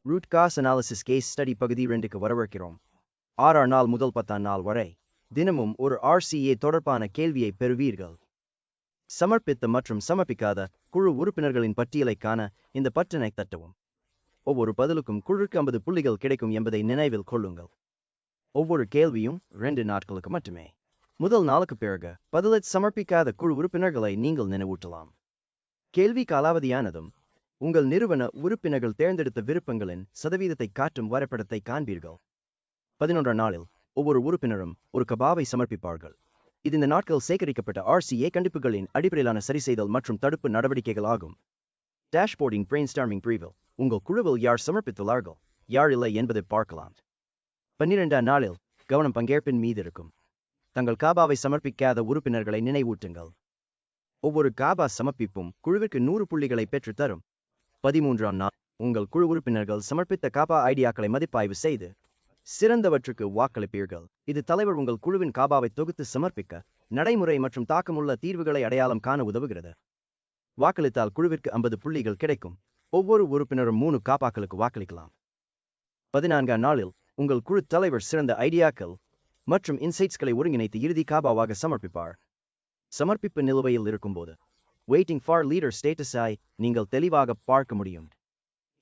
Root cause analysis case study பகுதி 2க்கு வரவேற்கிறோம். 6ஆம் நாள் முதல் 10ஆம் நாள் வரை தினமும் ஒரு RCA தொடர்பான கேள்வியை பெறுவீர்கள். சமர்ப்பித்த மற்றும் சமர்ப்பிக்காத குழு உறுப்பினர்களின் பட்டியலை காண இந்த பட்டனை தட்டவும். ஒவ்வொரு பதிலுக்கும் குழுக்கு 50 புள்ளிகள் கிடைக்கும் என்பதை நினைவில் கொள்ளுங்கள். ஒவ்வொரு கேள்வியும் 2 நாட்களுக்கு மட்டுமே. முதல் நாளுக்கு பிறகு பதிலை சமர்ப்பிக்காத குழு உறுப்பினர்களை நீங்கள் நினைவூட்டலாம். கேள்வி காலாவதியானதும் உங்கள் நிறுவன உறுப்பினர்கள் தேர்ந்தெடுத்த விருப்பங்களின் சதவீதத்தை காட்டும் வரைபடத்தை காண்பீர்கள். 11ஆம் நாளில் ஒவ்வொரு உறுப்பினரும் ஒரு கபாவை சமர்ப்பிப்பார்கள். இது இந்த நாட்கள் சேகரிக்கப்பட்ட RCA கண்டிப்புகளின் அடிப்படையிலான சரிசெய்தல் மற்றும் தடுப்பு நடவடிக்கைகள் ஆகும். டேஷ்போர்டிங் பிரெயின்ஸ்டார்மிங் பிரிவில் உங்கள் குழுவில் யார் சமர்ப்பித்துள்ளார்கள், யார் இல்லை என்பதை பார்க்கலாம். 12ஆம் நாளில் கவனம் பங்கேற்பின் மீது இருக்கும். தங்கள் காபாவை சமர்ப்பிக்காத உறுப்பினர்களை நினைவூட்டுங்கள். ஒவ்வொரு காபா சமர்ப்பிப்பும் குழுவிற்கு 100 புள்ளிகளை பெற்று தரும். 13ஆம் நாள் உங்கள் குழு உறுப்பினர்கள் சமர்ப்பித்த காபா ஐடியாக்களை மதிப்பாய்வு செய்து சிறந்தவற்றுக்கு வாக்களிப்பீர்கள். இது தலைவர் உங்கள் குழுவின் காபாவை தொகுத்து சமர்ப்பிக்க நடைமுறை மற்றும் தாக்கமுள்ள தீர்வுகளை அடையாளம் காண உதவுகிறது. வாக்களித்தால் குழுவிற்கு 50 புள்ளிகள் கிடைக்கும். ஒவ்வொரு உறுப்பினரும் 3 காபாக்களுக்கு வாக்களிக்கலாம். 14ஆம் நாளில் உங்கள் குழு தலைவர் சிறந்த ஐடியாக்கள் மற்றும் இன்சைட்ஸ்களை ஒருங்கிணைத்து இறுதி காபாவாக சமர்ப்பிப்பார். சமர்ப்பிப்பு நிலுவையில் இருக்கும்போது வெயிட்டிங் ஃபார் லீடர் ஸ்டேட்டஸை நீங்கள் தெளிவாக பார்க்க முடியும்.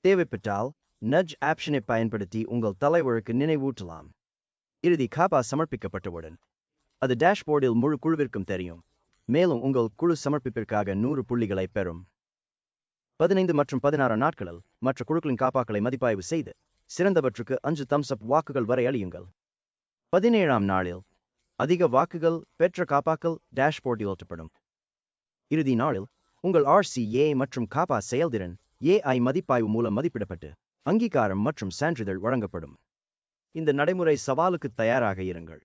தேவைப்பட்டால் நட்ஜ் ஆப்ஷனை பயன்படுத்தி உங்கள் தலைவருக்கு நினைவூட்டலாம். இறுதி காபா சமர்ப்பிக்கப்பட்டவுடன் அது டேஷ்போர்டில் முழு குழுவிற்கும் தெரியும். மேலும் உங்கள் குழு சமர்ப்பிப்பிற்காக 100 புள்ளிகளை பெறும். 15 மற்றும் 16 நாட்களில் மற்ற குழுக்களின் காப்பாக்களை மதிப்பாய்வு செய்து சிறந்தவற்றுக்கு 5 தம்ஸ் அப் வாக்குகள் வரை அளியுங்கள். 17ஆம் நாளில் அதிக வாக்குகள் பெற்ற காப்பாக்கள் டேஷ்போர்டில் ஓட்டப்படும். இறுதி நாளில் உங்கள் RCA மற்றும் காபா செயல்திறன் AI மதிப்பாய்வு மூலம் மதிப்பிடப்பட்டு அங்கீகாரம் மற்றும் சான்றிதழ் வழங்கப்படும். இந்த நடைமுறை சவாலுக்கு தயாராக இருங்கள்.